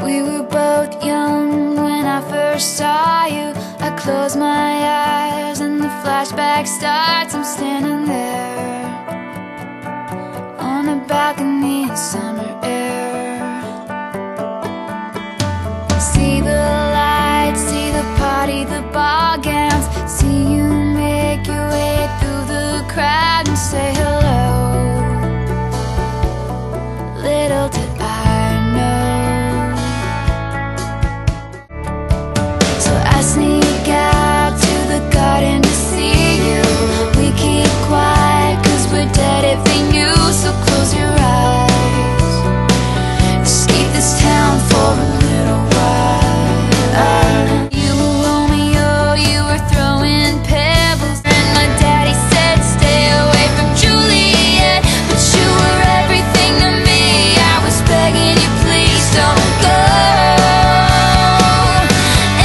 We were both young when I first saw you. I close my eyes and the flashback starts. I'm standing there on a balcony in summer air. See the lights, see the party, the ball gowns. See you make your way through the crowd and say hello. Little did I know. So I sneak out to the garden to see you. We keep quiet 'cause we're dead if we knew. So close your eyes, escape this town for a little while. You were Romeo, you were throwing pebbles, and my daddy said stay away from Juliet. But you were everything to me. I was begging you, please don't go.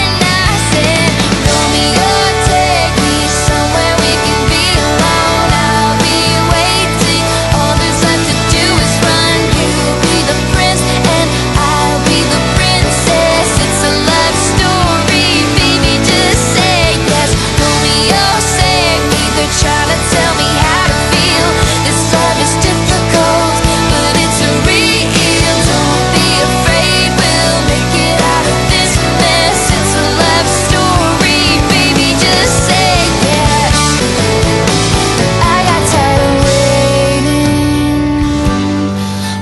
And I said, Romeo, take me somewhere we can be alone. I'll be waiting. All there's left to do is run. You'll be the prince and I'll be the princess. It's a love story, baby, just say yes. Romeo, save me. They're trying to tell me how to feel. This love is difficult, but it's real. Don't be afraid, we'll make it out of this mess. It's a love story, baby, just say yes. I got tired of waiting,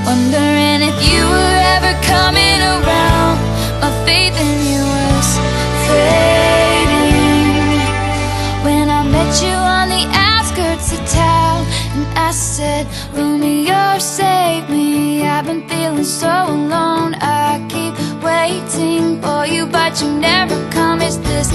wondering if you were ever coming around. My faith in you was fading when I met you on the outskirts of town. And I said, Romeo, save me. I've been feeling so alone. I keep waiting for you, but you never come. Is this